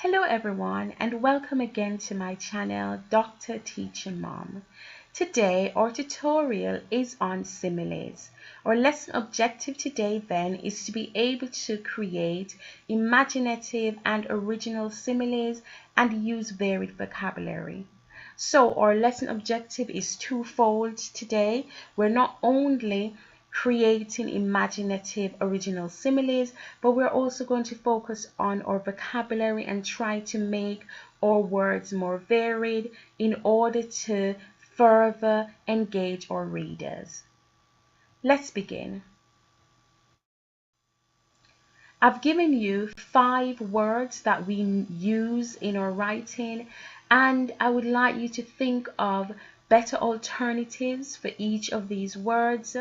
Hello everyone and welcome again to my channel Dr. Teaching Mom. Today our tutorial is on similes. Our lesson objective today then is to be able to create imaginative and original similes and use varied vocabulary. So our lesson objective is twofold today. We're not only creating imaginative original similes, but we're also going to focus on our vocabulary and try to make our words more varied in order to further engage our readers. Let's begin. I've given you 5 words that we use in our writing, and I would like you to think of better alternatives for each of these words.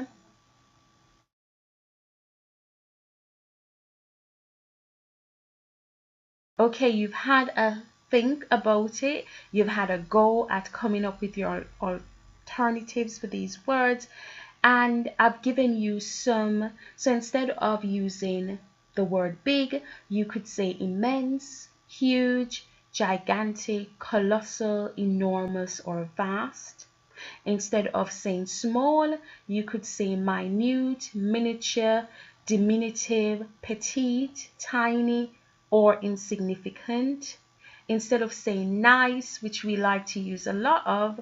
Okay, you've had a think about it, you've had a go at coming up with your alternatives for these words, and I've given you some. So instead of using the word big, you could say immense, huge, gigantic, colossal, enormous, or vast. Instead of saying small, you could say minute, miniature, diminutive, petite, tiny, or insignificant. Instead of saying nice, which we like to use a lot of,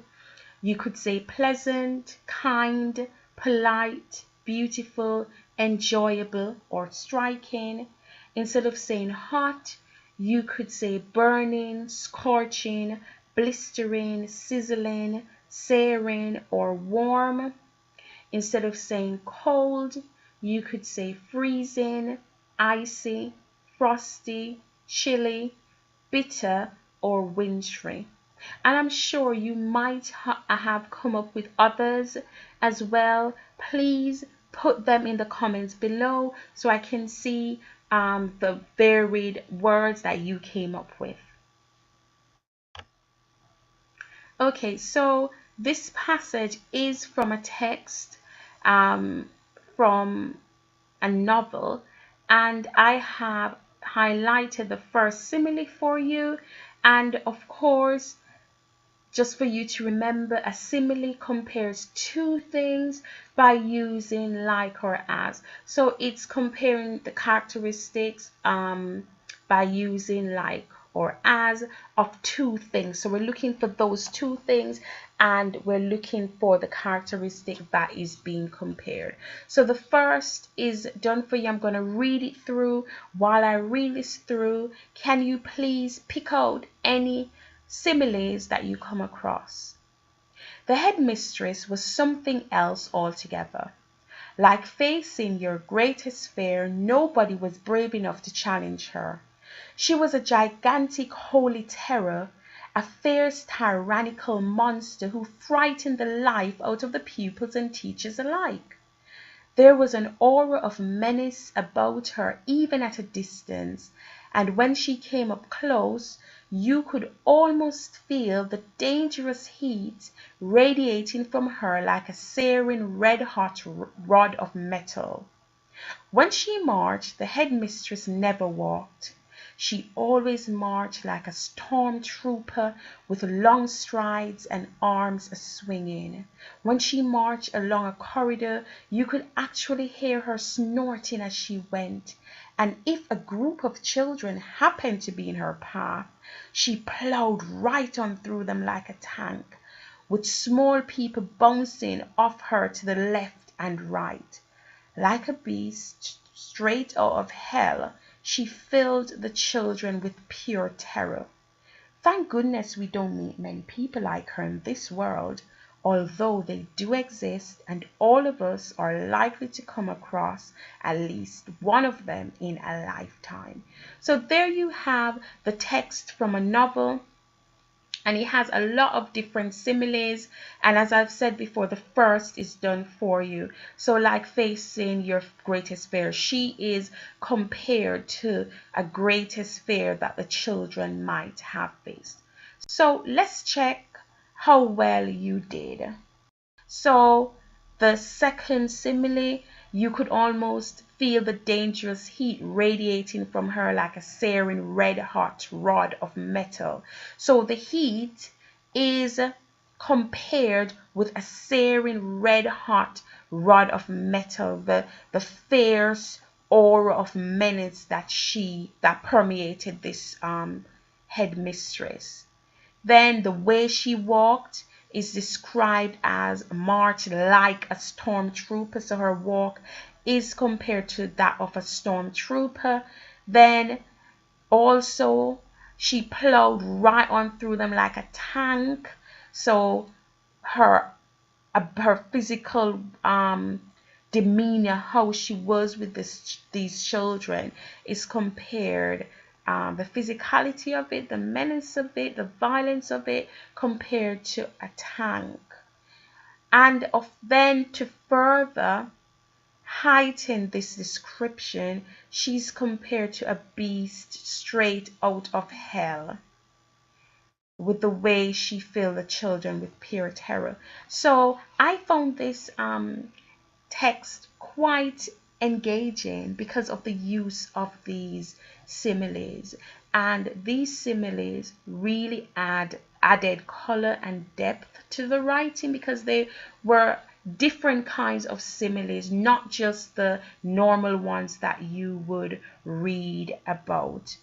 you could say pleasant, kind, polite, beautiful, enjoyable, or striking. Instead of saying hot, you could say burning, scorching, blistering, sizzling, searing, or warm. Instead of saying cold, you could say freezing, icy, frosty, chilly, bitter, or wintry. And I'm sure you might have come up with others as well. Please put them in the comments below so I can see the varied words that you came up with. Okay, so this passage is from a text from a novel, and I have highlighted the first simile for you, and of course, just for you to remember, a simile compares two things by using like or as. So it's comparing the characteristics by using like or as of two things. So we're looking for those two things and we're looking for the characteristic that is being compared. So the first is done for you. I'm going to read it through. While I read this through, can you please pick out any similes that you come across? The headmistress was something else altogether. Like facing your greatest fear, nobody was brave enough to challenge her. She was a gigantic holy terror, a fierce tyrannical monster who frightened the life out of the pupils and teachers alike. There was an aura of menace about her even at a distance, and when she came up close, you could almost feel the dangerous heat radiating from her like a searing red-hot rod of metal. When she marched, the headmistress never walked. She always marched like a stormtrooper with long strides and arms a-swinging. When she marched along a corridor, you could actually hear her snorting as she went. And if a group of children happened to be in her path, she plowed right on through them like a tank, with small people bouncing off her to the left and right. Like a beast straight out of hell, she filled the children with pure terror. Thank goodness we don't meet many people like her in this world, although they do exist, and all of us are likely to come across at least one of them in a lifetime. So there you have the text from a novel, and it has a lot of different similes, and as I've said before, the first is done for you. So like facing your greatest fear, she is compared to a greatest fear that the children might have faced. So let's check how well you did. So the second simile you could almost feel the dangerous heat radiating from her like a searing red hot rod of metal. So the heat is compared with a searing red hot rod of metal, the fierce aura of menace that permeated this headmistress. Then the way she walked is described as marched like a stormtrooper. So her walk is compared to that of a stormtrooper. Then also she plowed right on through them like a tank. So her her physical demeanor, how she was with these children, is compared, the physicality of it, the menace of it, the violence of it, compared to a tank. And then to further heighten this description, she's compared to a beast straight out of hell, with the way she filled the children with pure terror. So I found this text quite engaging because of the use of these similes, and these similes really added color and depth to the writing, because they were different kinds of similes, not just the normal ones that you would read about.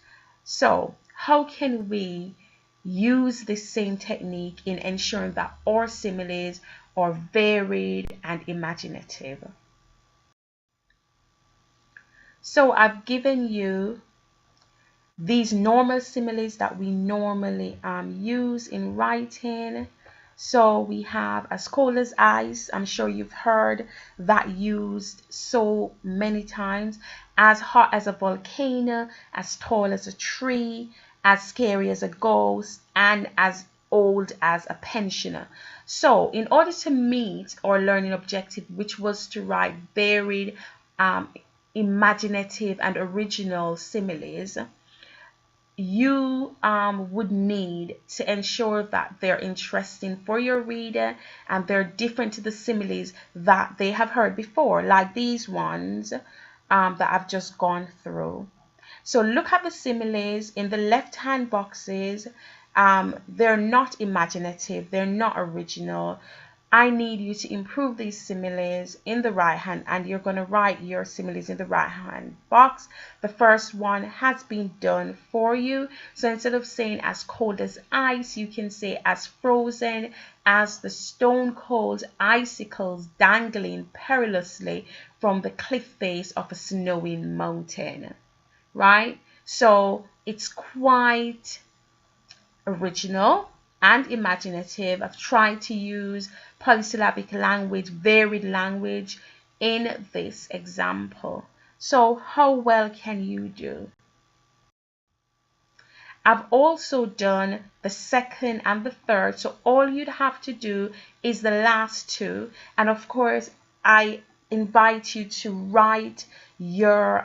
So how can we use this same technique in ensuring that our similes are varied and imaginative? So I've given you these normal similes that we normally use in writing. So we have as cold as ice. I'm sure you've heard that used so many times. As hot as a volcano, as tall as a tree, as scary as a ghost, and as old as a pensioner. So in order to meet our learning objective, which was to write varied, imaginative and original similes, you would need to ensure that they're interesting for your reader and they're different to the similes that they have heard before, like these ones that I've just gone through. So look at the similes in the left hand boxes. They're not imaginative, they're not original. I need you to improve these similes in the right hand, and you're going to write your similes in the right hand box. The first one has been done for you. So instead of saying as cold as ice, you can say as frozen as the stone cold icicles dangling perilously from the cliff face of a snowy mountain. Right? So it's quite original and imaginative. I've tried to use polysyllabic language, varied language in this example. So how well can you do? I've also done the second and the third, so all you'd have to do is the last two. And of course, I invite you to write your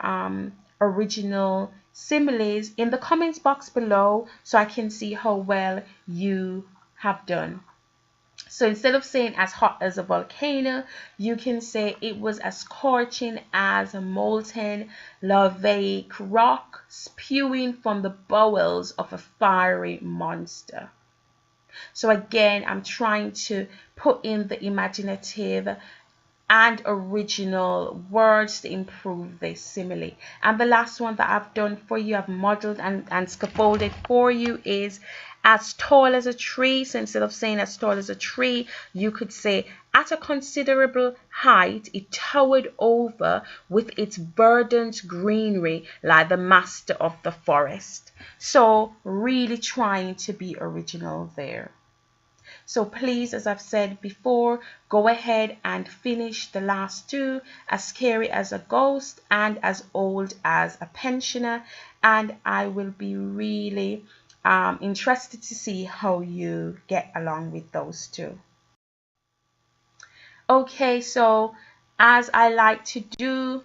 original similes in the comments box below so I can see how well you have done. So instead of saying as hot as a volcano, you can say it was as scorching as a molten lavaeic rock spewing from the bowels of a fiery monster. So again, I'm trying to put in the imaginative and original words to improve this simile. And the last one that I've done for you, I've modeled and scaffolded for you, is as tall as a tree. So instead of saying as tall as a tree, you could say at a considerable height it towered over with its verdant greenery like the master of the forest. So really trying to be original there. So please, as I've said before, go ahead and finish the last two, as scary as a ghost and as old as a pensioner, and I will be really interested to see how you get along with those two. Okay, so as I like to do,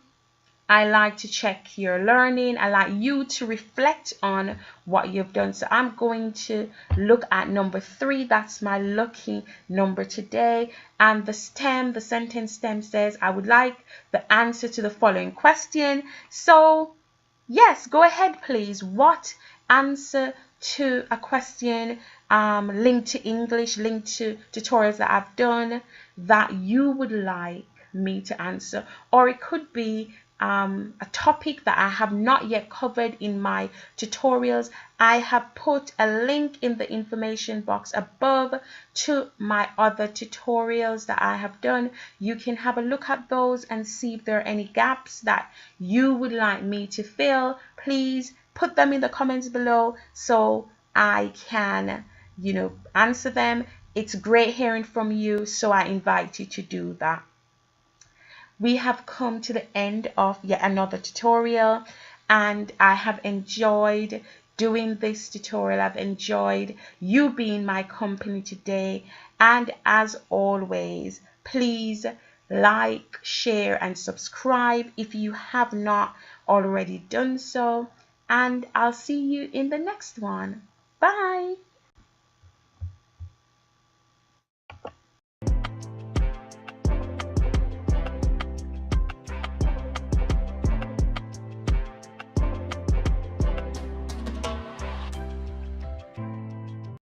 I like to check your learning. I like you to reflect on what you've done. So I'm going to look at number 3. That's my lucky number today. And the sentence stem says, I would like the answer to the following question. So yes, go ahead, please. What answer to a question linked to English, linked to tutorials that I've done that you would like me to answer? Or it could be a topic that I have not yet covered in my tutorials. I have put a link in the information box above to my other tutorials that I have done. You can have a look at those and see if there are any gaps that you would like me to fill. Please put them in the comments below so I can, answer them. It's great hearing from you, so I invite you to do that. We have come to the end of yet another tutorial, and I have enjoyed doing this tutorial. I've enjoyed you being my company today, and as always, please like, share and subscribe if you have not already done so, and I'll see you in the next one. Bye.